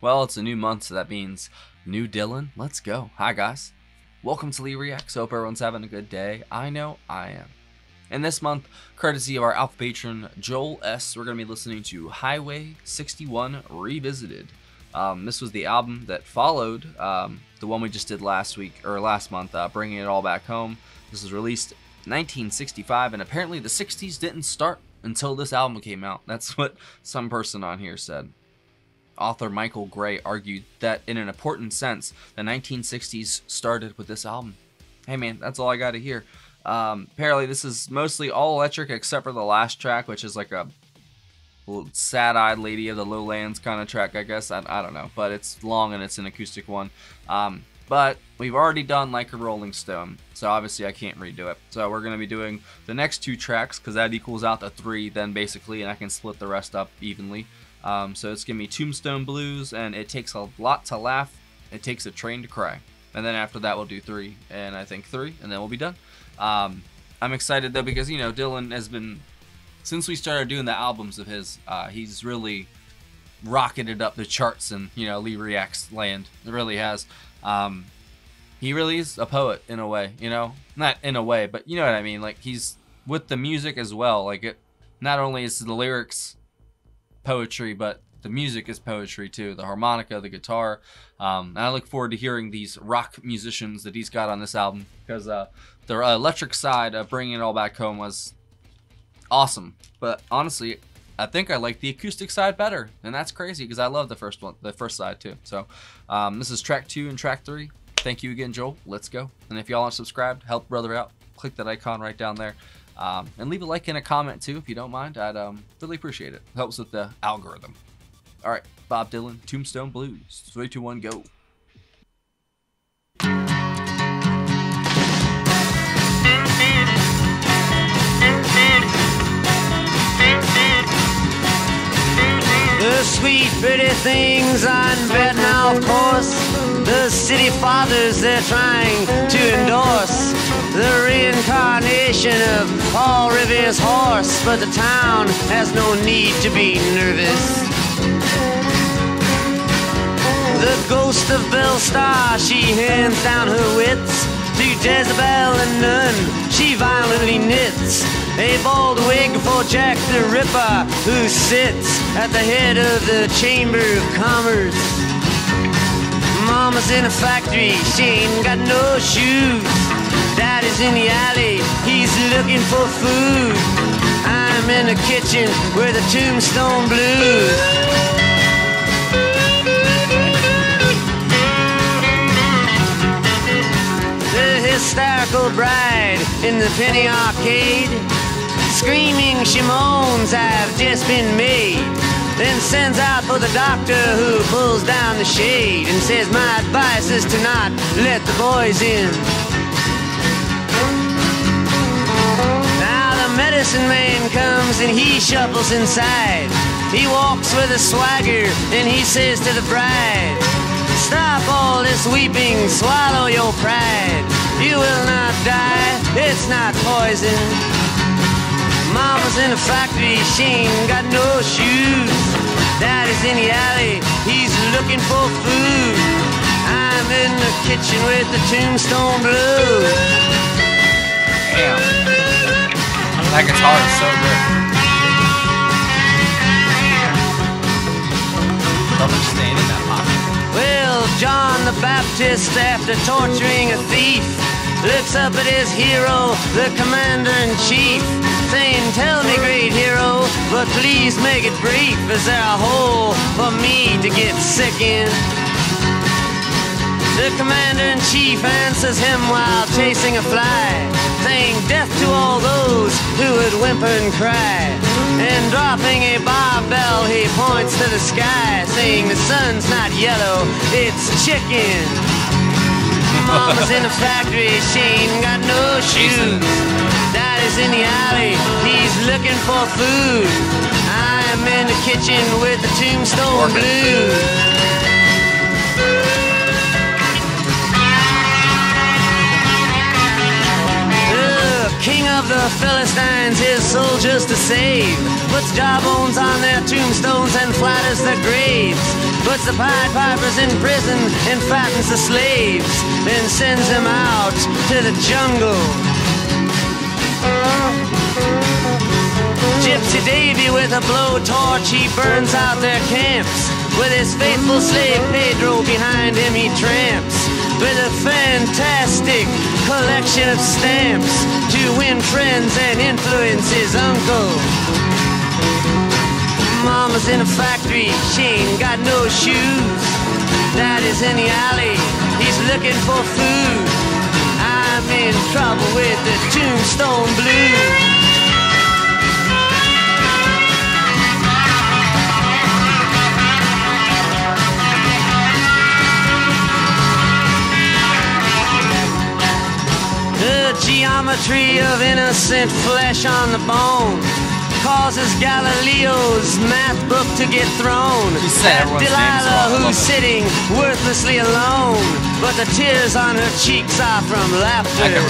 Well, it's a new month, so that means new Dylan. Let's go. Hi, guys. Welcome to Lee Reacts. Hope everyone's having a good day. I know I am. And this month, courtesy of our alpha patron, Joel S., we're going to be listening to Highway 61 Revisited. This was the album that followed the one we just did last month, Bringing It All Back Home. This was released in 1965, and apparently the 60s didn't start until this album came out. That's what some person on here said. Author Michael Gray argued that in an important sense, the 1960s started with this album. Hey man, that's all I got to hear. Apparently this is mostly all electric except for the last track, which is like a sad-eyed lady of the lowlands kind of track, I guess. I don't know, but it's long and it's an acoustic one. But we've already done Like a Rolling Stone, so obviously I can't redo it. So we're going to be doing the next two tracks because that equals out to 3 then basically, and I can split the rest up evenly. So it's going to be Tombstone Blues and It Takes a Lot to Laugh, It Takes a Train to Cry. And then after that we'll do 3, and I think 3, and then we'll be done. I'm excited though because, you know, Dylan has been, since we started doing the albums of his, he's really rocketed up the charts in, you know, Lee Reacts land. It really has. He really is a poet in a way, you know? Not in a way, but you know what I mean? Like, he's with the music as well. Like, it not only is the lyrics poetry, but the music is poetry too. The harmonica, the guitar. And I look forward to hearing these rock musicians that he's got on this album because the electric side of Bringing It All Back Home was awesome. But honestly, I think I like the acoustic side better, and that's crazy because I love the first side too. So this is track 2 and track 3. Thank you again, Joel. Let's go. And if y'all aren't subscribed, help brother out. Click that icon right down there. And leave a like and a comment too if you don't mind. I'd really appreciate it. Helps with the algorithm. Alright, Bob Dylan, Tombstone Blues. 3, 2, 1, go. The sweet pretty things on bed now, of course. The city fathers they're trying to endorse. The reincarnation of Paul Revere's horse. But the town has no need to be nervous. The ghost of Belle Star, she hands down her wits to Jezebel and none she violently knits. A bald wig for Jack the Ripper, who sits at the head of the Chamber of Commerce. Mama's in a factory, she ain't got no shoes. Daddy's in the alley, he's looking for food. I'm in the kitchen with the Tombstone Blues. Hysterical bride in the penny arcade, screaming she moans have just been made. Then sends out for the doctor who pulls down the shade and says my advice is to not let the boys in. Now the medicine man comes and he shuffles inside. He walks with a swagger and he says to the bride, stop all this weeping, swallow your pride. You will not die, it's not poison. Mama's in a factory, she ain't got no shoes. Daddy's in the alley, he's looking for food. I'm in the kitchen with the Tombstone Blues. Damn. That guitar is so good. Love him staying in that pocket. Well, John the Baptist, after torturing a thief, looks up at his hero, the commander-in-chief, saying, tell me, great hero, but please make it brief. Is there a hole for me to get sick in? The commander-in-chief answers him while chasing a fly, saying, death to all those who would whimper and cry. And dropping a barbell, he points to the sky, saying, the sun's not yellow, it's chicken. Mama's in the factory, she ain't got no shoes. Daddy's in the alley, he's looking for food. I'm in the kitchen with the Tombstone Blues. King of of the Philistines his soldiers to save. Puts jawbones on their tombstones and flatters their graves. Puts the Pied Pipers in prison and fattens the slaves. Then sends them out to the jungle. Gypsy Davy with a blowtorch, he burns out their camps. With his faithful slave Pedro behind him he tramps. With a fantastic collection of stamps to win friends and influence his uncle. Mama's in a factory, she ain't got no shoes. Daddy's in the alley, he's looking for food. I'm in trouble with the Tombstone Blues. The geometry of innocent flesh on the bone causes Galileo's math book to get thrown. At Delilah, who's sitting worthlessly alone, but the tears on her cheeks are from laughter.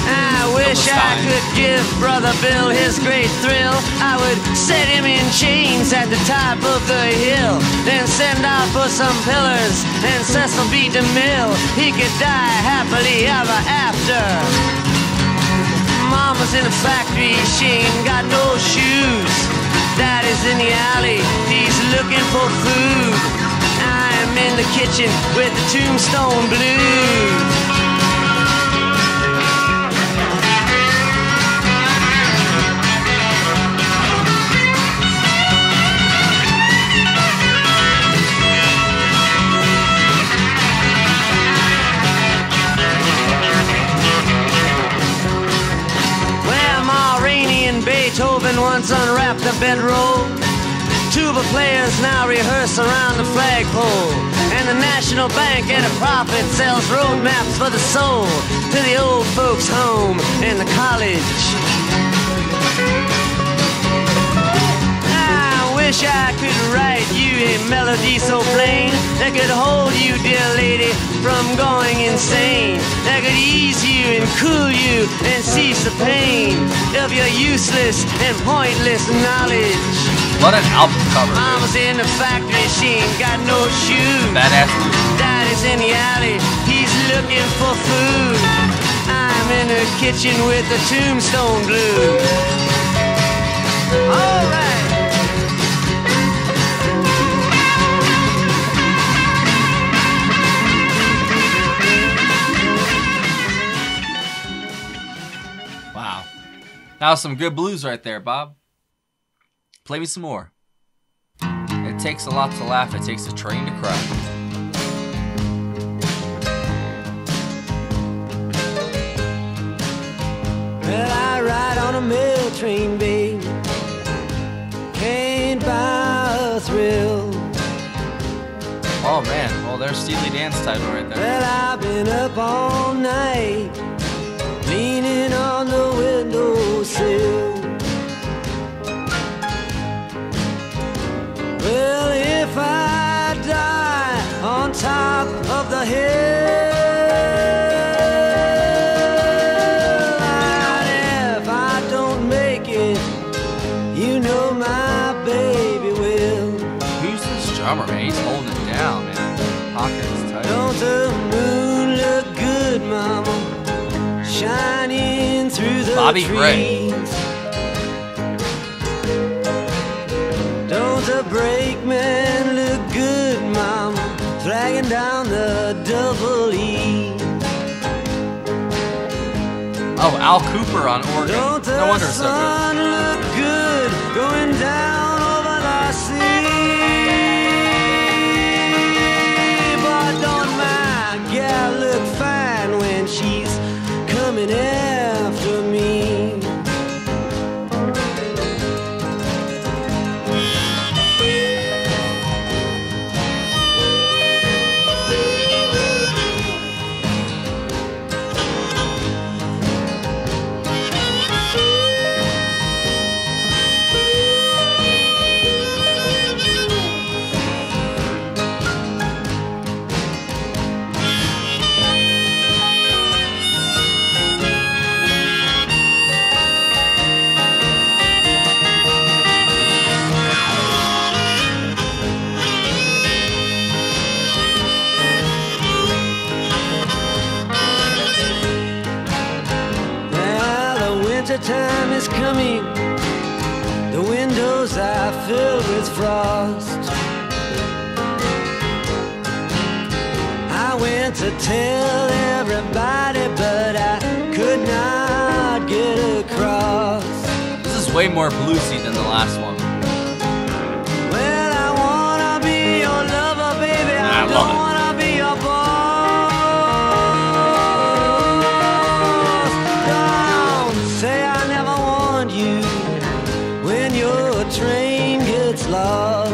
I wish I could give Brother Bill his great thrill. I would set him in chains at the top of the hill, then send out for some pillars and Cecil B. DeMille. He could die happily ever after. Mama's in a factory, she ain't got no shoes. Daddy's in the alley, he's looking for food. I'm in the kitchen with the Tombstone Blues. Beethoven once unwrapped a bedroll. Tuba players now rehearse around the flagpole. And the National Bank at a profit sells road maps for the soul to the old folks' home and the college. I wish I could write you a melody so plain that could hold you, dear lady, from going insane. That could ease you and cool you and cease the pain of your useless and pointless knowledge. What an album cover. Mama's in the factory, she ain't got no shoes. Badass dude. Daddy's in the alley, he's looking for food. I'm in the kitchen with the Tombstone Blues. All right. Wow. That was some good blues right there, Bob. Play me some more. It takes a lot to laugh. It takes a train to cry. Well, I ride on a mail train, babe. Can't buy a thrill. Oh, man. Well, there's Steely Dan's title right there. Well, I've been up all night, leaning on the windowsill. Well, if I die on top of the hill, and if I don't make it, you know my baby will. Who's this drummer, man? He's holding it down, man. Pockets tight. Don't the moon look good, mama, shining through the Bobby trees? Gray. Don't the brakeman look good, mama, dragging down the double E? Oh, Al Cooper on organ. Don't the No wonder it's so sun good. look good going down over the sea? But don't my gal look fine when she's coming after me? time is coming. The windows are filled with frost. I went to tell everybody, but I could not get across. This is way more bluesy than the last one. Well, I wanna be your lover, baby. I don't wanna be your boss. Don't say I never warned you when your train gets lost.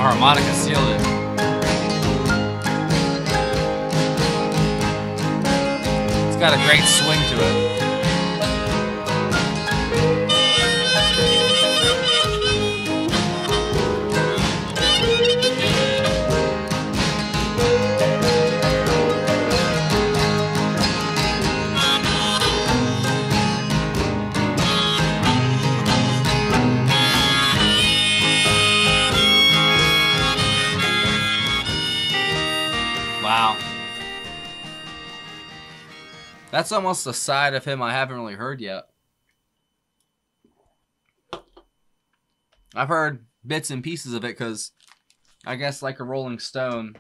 Harmonica sealed it. It's got a great swing to it. Wow. That's almost a side of him I haven't really heard yet. I've heard bits and pieces of it because I guess like a Rolling Stone,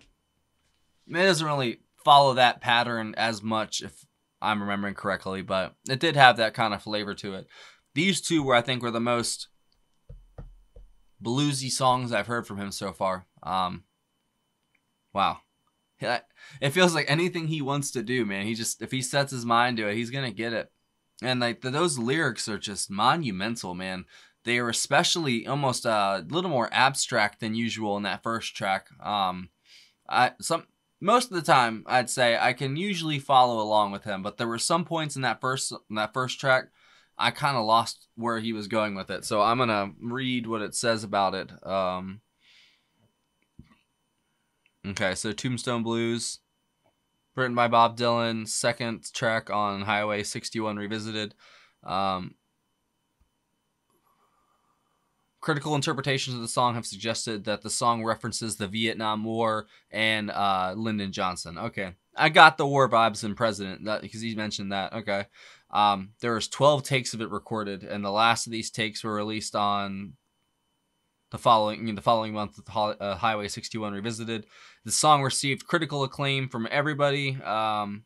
it doesn't really follow that pattern as much if I'm remembering correctly, but it did have that kind of flavor to it. These two were, I think, were the most bluesy songs I've heard from him so far. Wow. It feels like anything he wants to do, man. If he sets his mind to it, he's gonna get it. And like those lyrics are just monumental, man. They are especially almost a little more abstract than usual in that first track. Most of the time, I'd say I can usually follow along with him, but there were some points in that first track I kind of lost where he was going with it. So I'm gonna read what it says about it. Okay, so Tombstone Blues, written by Bob Dylan, second track on Highway 61 Revisited. Critical interpretations of the song have suggested that the song references the Vietnam War and Lyndon Johnson. Okay, I got the war vibes in President because he mentioned that. Okay, there was 12 takes of it recorded, and the last of these takes were released on the following month with Highway 61 Revisited. The song received critical acclaim from everybody. The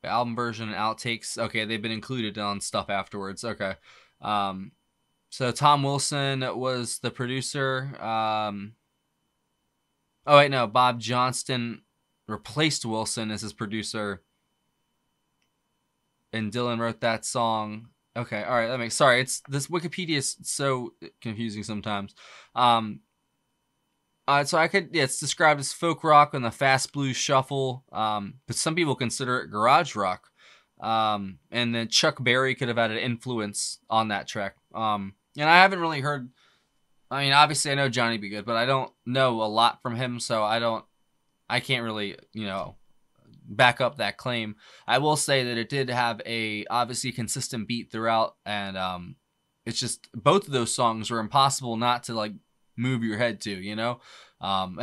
album version and outtakes, okay, they've been included on stuff afterwards. Okay. So Tom Wilson was the producer. Bob Johnston replaced Wilson as his producer. And Dylan wrote that song. Okay, all right, sorry, this Wikipedia is so confusing sometimes. So it's described as folk rock and the fast blues shuffle, but some people consider it garage rock. And then Chuck Berry could have had an influence on that track. And I haven't really heard, I mean, obviously I know Johnny B. Good, but I don't know a lot from him, so I can't really, back up that claim. I will say that it did have a obviously consistent beat throughout, and it's just both of those songs were impossible not to like move your head to, and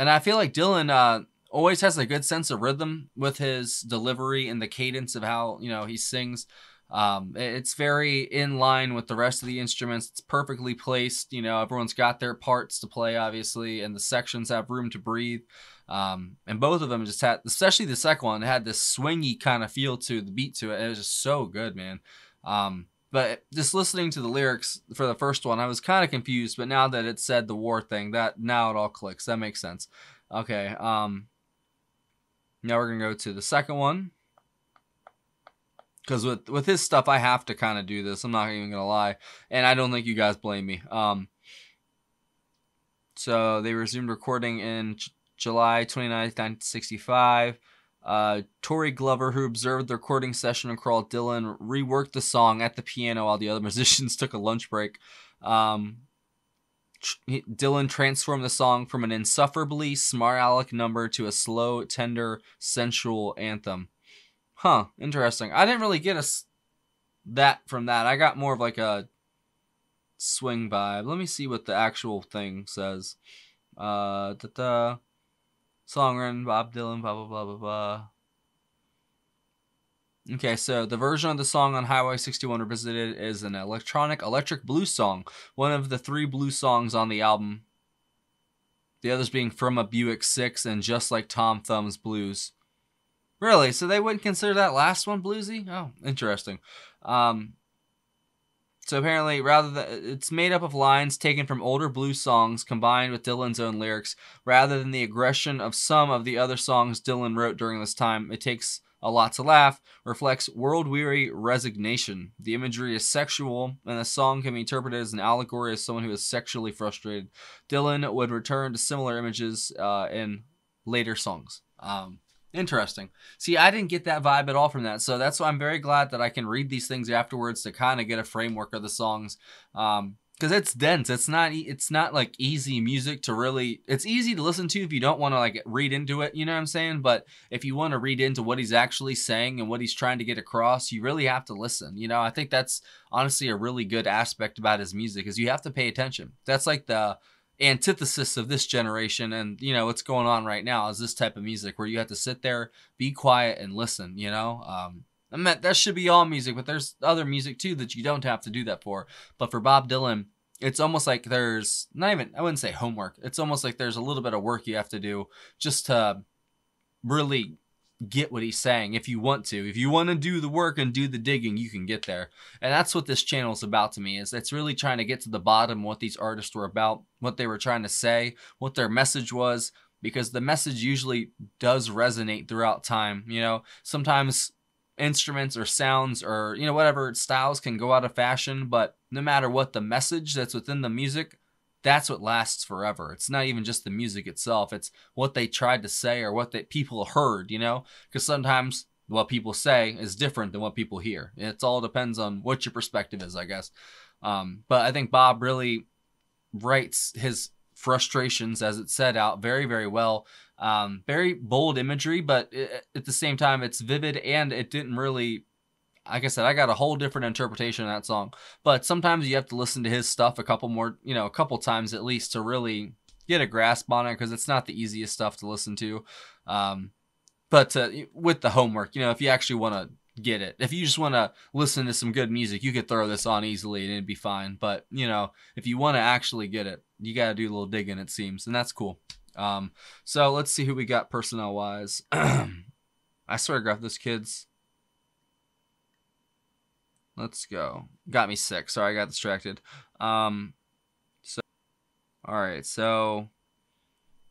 I feel like Dylan always has a good sense of rhythm with his delivery and the cadence of how he sings. It's very in line with the rest of the instruments. It's perfectly placed. Everyone's got their parts to play, obviously, and the sections have room to breathe. And both of them just had, especially the second one, had this swingy kind of feel to the beat to it. It was just so good, man. But just listening to the lyrics for the first one, I was kind of confused. But now that it said the war thing, now it all clicks. That makes sense. Okay. Now we're gonna go to the second one. Because with his stuff, I have to kind of do this. I'm not even going to lie. And I don't think you guys blame me. So they resumed recording in July 29th, 1965. Torrey Glover, who observed the recording session and called Dylan, reworked the song at the piano while the other musicians took a lunch break. Dylan transformed the song from an insufferably smart aleck number to a slow, tender, sensual anthem. Huh, interesting. I didn't really get that from that. I got more of like a swing vibe. Let me see what the actual thing says. Song written Bob Dylan, blah, blah, blah, blah, blah. Okay, so the version of the song on Highway 61 Revisited is an electric blues song, one of the 3 blues songs on the album. The others being From a Buick 6 and Just Like Tom Thumb's Blues. Really? So they wouldn't consider that last one bluesy? Oh, interesting. So apparently, it's made up of lines taken from older blues songs combined with Dylan's own lyrics, rather than the aggression of some of the other songs Dylan wrote during this time. It takes a lot to laugh, reflects world-weary resignation. The imagery is sexual, and the song can be interpreted as an allegory of someone who is sexually frustrated. Dylan would return to similar images in later songs. Interesting. See, I didn't get that vibe at all from that, so that's why I'm very glad that I can read these things afterwards to kind of get a framework of the songs. Because it's dense. It's not like easy music to really. It's easy to listen to if you don't want to like read into it. You know what I'm saying? But if you want to read into what he's actually saying and what he's trying to get across, you really have to listen. You know, I think that's honestly a really good aspect about his music is you have to pay attention. That's like the antithesis of this generation, and you know what's going on right now is this type of music where you have to sit there, be quiet, and listen. You know. I mean, that should be all music, but there's other music too that you don't have to do that for. But for Bob Dylan, it's almost like there's I wouldn't say homework. It's almost like there's a little bit of work you have to do just to really get what he's saying. If you want to do the work and do the digging, you can get there. And that's what this channel is about to me, is it's really trying to get to the bottom of what these artists were about, what they were trying to say, what their message was, because the message usually does resonate throughout time. You know, sometimes instruments or sounds or, you know, whatever styles can go out of fashion, but no matter what the message that's within the music, that's what lasts forever. It's not even just the music itself. It's what they tried to say or what people heard, you know, because sometimes what people say is different than what people hear. It all depends on what your perspective is, I guess. But I think Bob really writes his frustrations, as it said, out very, very well. Very bold imagery, but at the same time, it's vivid, and it didn't really, like I said, I got a whole different interpretation of that song. But sometimes you have to listen to his stuff a couple times at least to really get a grasp on it, because it's not the easiest stuff to listen to. But with the homework, you know, if you actually want to get it, if you just want to listen to some good music, you could throw this on easily and it'd be fine. But, you know, if you want to actually get it, you got to do a little digging, it seems, and that's cool. So let's see who we got personnel wise. I swear to God, this kid's. Let's go. Got me sick. Sorry, I got distracted. All right. So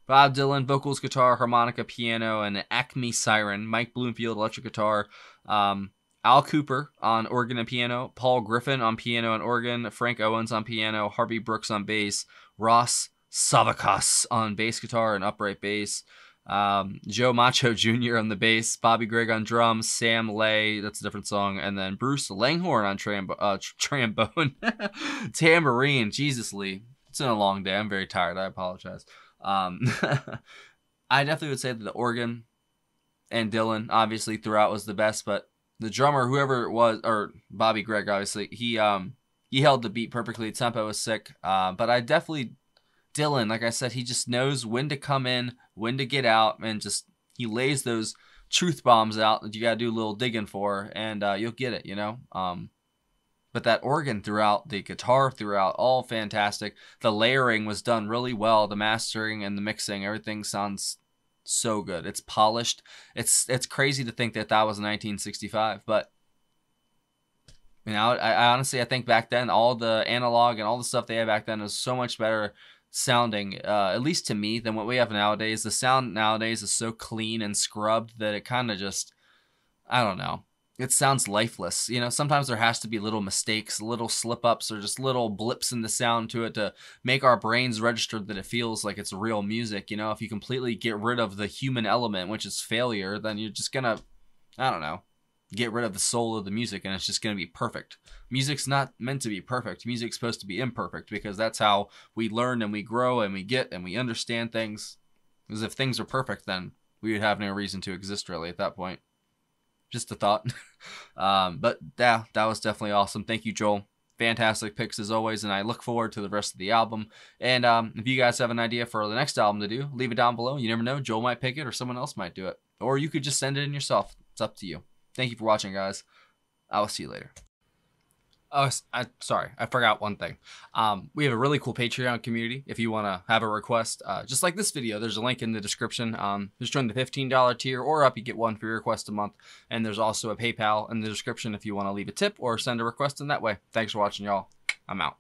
Bob Dylan, vocals, guitar, harmonica, piano, and Acme Siren. Mike Bloomfield, electric guitar. Al Cooper on organ and piano. Paul Griffin on piano and organ. Frank Owens on piano. Harvey Brooks on bass. Ross Savakas on bass guitar and upright bass. Joe Macho Jr. on the bass, Bobby Gregg on drums, Sam Lay, that's a different song, and then Bruce Langhorne on trombone, tambourine. Jesus, Lee, it's been a long day. I'm very tired. I apologize. I definitely would say that the organ and Dylan, obviously, throughout was the best, but the drummer, whoever it was, or Bobby Gregg, obviously, he held the beat perfectly. The tempo was sick, but I definitely. Dylan, like I said, he just knows when to come in, when to get out, and just he lays those truth bombs out that you got to do a little digging for, and you'll get it, you know. But that organ throughout, the guitar throughout, all fantastic. The layering was done really well. The mastering and the mixing, everything sounds so good. It's polished. It's crazy to think that was 1965, but you know, I honestly, I think back then all the analog and all the stuff they had back then was so much better sounding, at least to me, than what we have nowadays. The sound nowadays is so clean and scrubbed that it kind of just, I don't know. it sounds lifeless. You know, sometimes there has to be little mistakes, little slip ups, or just little blips in the sound to it to make our brains register that it feels like it's real music. You know, if you completely get rid of the human element, which is failure, then you're just gonna, I don't know, get rid of the soul of the music, and it's just gonna be perfect. Music's not meant to be perfect. Music's supposed to be imperfect, because that's how we learn and we grow and we get and we understand things. Because if things are perfect, then we would have no reason to exist really at that point. Just a thought. But yeah, that was definitely awesome. Thank you, Joel. Fantastic picks as always, and I look forward to the rest of the album. And if you guys have an idea for the next album to do, leave it down below. You never know, Joel might pick it or someone else might do it. Or you could just send it in yourself. It's up to you. Thank you for watching, guys. I will see you later. Oh, sorry, I forgot one thing. We have a really cool Patreon community. If you want to have a request, just like this video, there's a link in the description. Just join the $15 tier or up, you get one free request a month. And there's also a PayPal in the description if you want to leave a tip or send a request in that way. Thanks for watching, y'all. I'm out.